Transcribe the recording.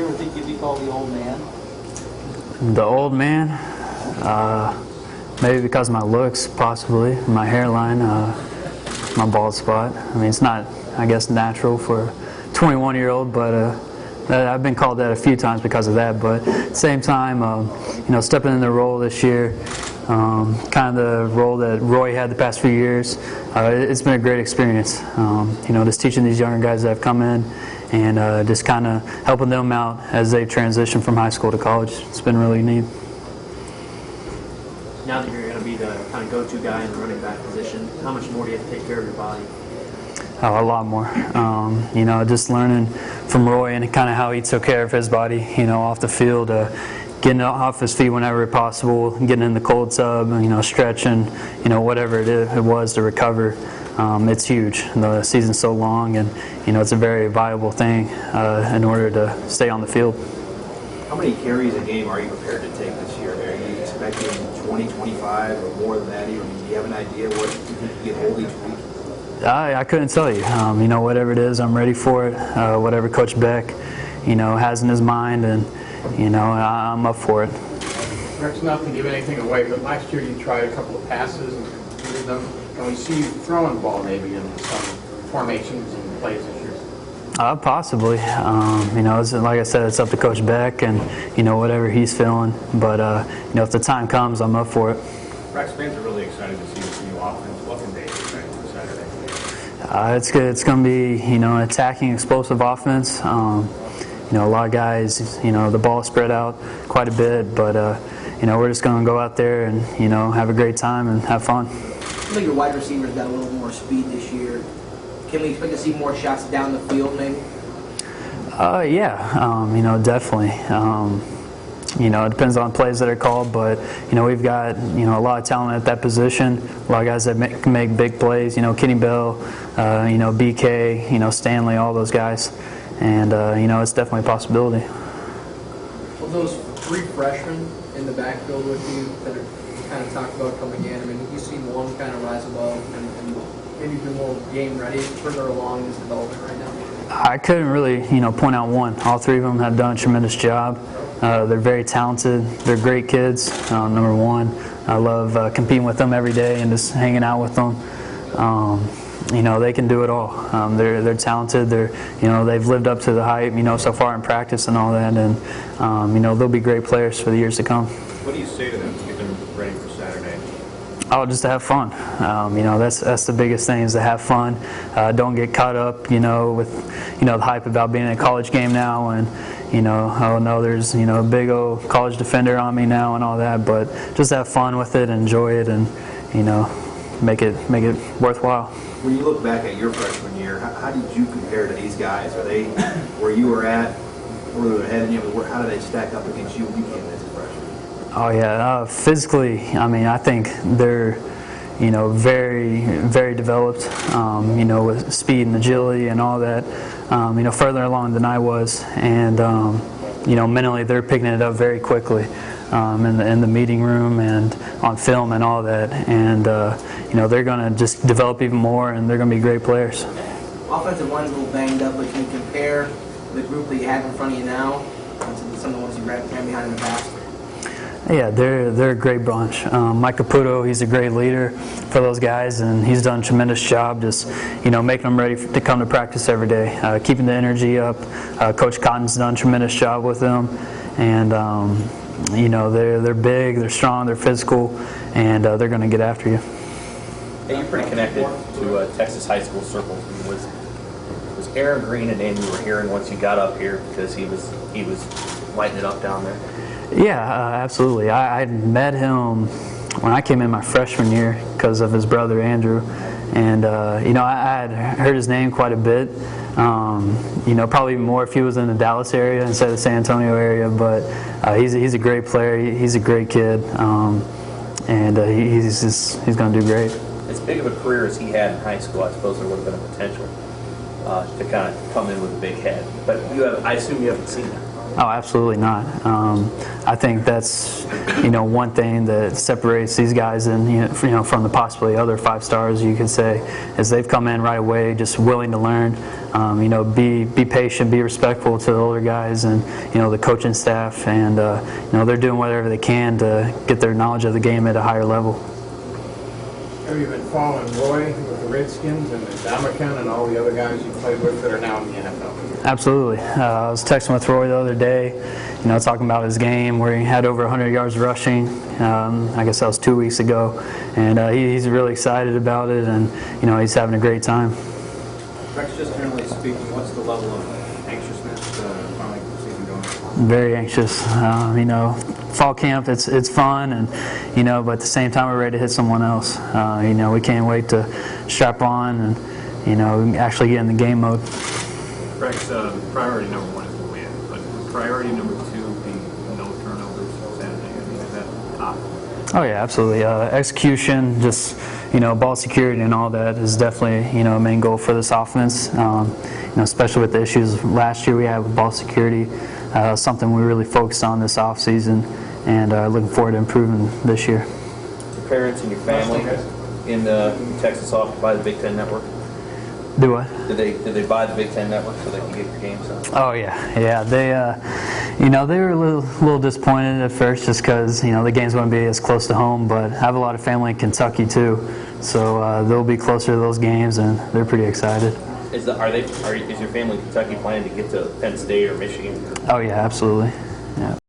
ever think you'd be called the old man? The old man? Maybe because of my looks, possibly. My hairline, my bald spot. I mean, it's not, I guess, natural for a 21-year-old, but I've been called that a few times because of that. But at the same time, stepping in the role this year, kind of the role that Roy had the past few years, it's been a great experience. Just teaching these younger guys that have come in and just kind of helping them out as they transition from high school to college. It's been really neat. Now that you're going to be the kind of go-to guy in the running back position, how much more do you have to take care of your body? A lot more. Just learning from Roy and kind of how he took care of his body, off the field, getting off his feet whenever possible, getting in the cold tub, stretching, whatever it was to recover. It's huge. The season's so long, and it's a very viable thing in order to stay on the field. How many carries a game are you prepared to take this year? Are you expecting 20, 25, or more than that? Even? Do you have an idea what you think you can hold each week? I couldn't tell you. Whatever it is, I'm ready for it. Whatever Coach Beck, has in his mind, and I'm up for it. Rex, not to give anything away, but last year you tried a couple of passes and completed them. Can we see you throwing the ball maybe in some formations and plays this year? Possibly. Like I said, it's up to Coach Beck and whatever he's feeling. But if the time comes, I'm up for it. Rex, fans are really excited to see this new offense. What can they expect for Saturday? It's going to be an attacking, explosive offense. A lot of guys, the ball spread out quite a bit, but we're just going to go out there and have a great time and have fun. I think your wide receivers got a little more speed this year. Can we expect to see more shots down the field, maybe? Definitely. It depends on plays that are called, but we've got a lot of talent at that position. A lot of guys that can make big plays. Kenny Bell, BK, Stanley, all those guys, and it's definitely a possibility. Well, those three freshmen in the backfield with you that are kind of talked about coming in. I mean, you've seen one kind of rise above and maybe be more game ready, further along in his development right now. I couldn't really, point out one. All three of them have done a tremendous job. They're very talented. They're great kids. Number one, I love competing with them every day and just hanging out with them. They can do it all. They're talented. They've lived up to the hype, so far in practice and all that, and they'll be great players for the years to come. What do you say to them to get them ready for Saturday? Oh, just to have fun. That's the biggest thing, is to have fun. Don't get caught up, with the hype about being in a college game now, and oh no, there's a big old college defender on me now and all that. But just have fun with it, enjoy it, and make it worthwhile. When you look back at your freshman year, how did you compare to these guys? Are they where you were at, further ahead of you? How do they stack up against you when you came in as a freshman? Oh yeah, physically, I think they're, very, very developed, with speed and agility and all that, further along than I was, and mentally they're picking it up very quickly, in the meeting room and on film and all that, and they're going to just develop even more, and they're going to be great players. Offensive line's a little banged up, but can you compare the group that you have in front of you now to some of the ones you ran behind in the past? Yeah, they're a great bunch. Mike Caputo, he's a great leader for those guys, and he's done a tremendous job just, making them ready to come to practice every day, keeping the energy up. Coach Cotton's done a tremendous job with them, and they're big, they're strong, they're physical, and they're going to get after you. Hey, you're pretty connected to Texas high school circles. Was Aaron Green a name you were hearing once you got up here, because he was lighting it up down there? Yeah, absolutely. I met him when I came in my freshman year because of his brother Andrew, and I had heard his name quite a bit. Probably more if he was in the Dallas area instead of the San Antonio area. But he's a great player. He's a great kid, and he's going to do great. As big of a career as he had in high school, I suppose there would have been a potential to kind of come in with a big head. But I assume you haven't seen that. Oh, absolutely not. I think that's one thing that separates these guys and from the possibly other 5 stars you could say is they've come in right away, just willing to learn. Be patient, be respectful to the older guys and the coaching staff, and they're doing whatever they can to get their knowledge of the game at a higher level. Have you been following Roy with the Redskins and Dominican and all the other guys you played with that are now in the NFL? Absolutely. I was texting with Roy the other day, talking about his game where he had over 100 yards rushing. I guess that was 2 weeks ago, and he's really excited about it, and he's having a great time. Rex, just generally speaking, what's the level of anxiousness finally the season going? Very anxious. Fall camp, it's fun, and but at the same time we're ready to hit someone else. We can't wait to strap on and actually get in the game mode. Rex, priority number 1 is the win, but priority number 2 being no turnovers Saturday. I mean, is that top? Oh yeah, absolutely. Execution, just ball security and all that is definitely a main goal for this offense. Especially with the issues last year we had with ball security, something we really focused on this offseason, and looking forward to improving this year. Your parents and your family in Texas off by the Big Ten Network. Do what? Did they buy the Big Ten Network so they can get your games on? Oh yeah. They they were a little disappointed at first just because the games wouldn't be as close to home. But I have a lot of family in Kentucky too, so they'll be closer to those games, and they're pretty excited. Is your family in Kentucky planning to get to Penn State or Michigan? Oh yeah, absolutely. Yeah.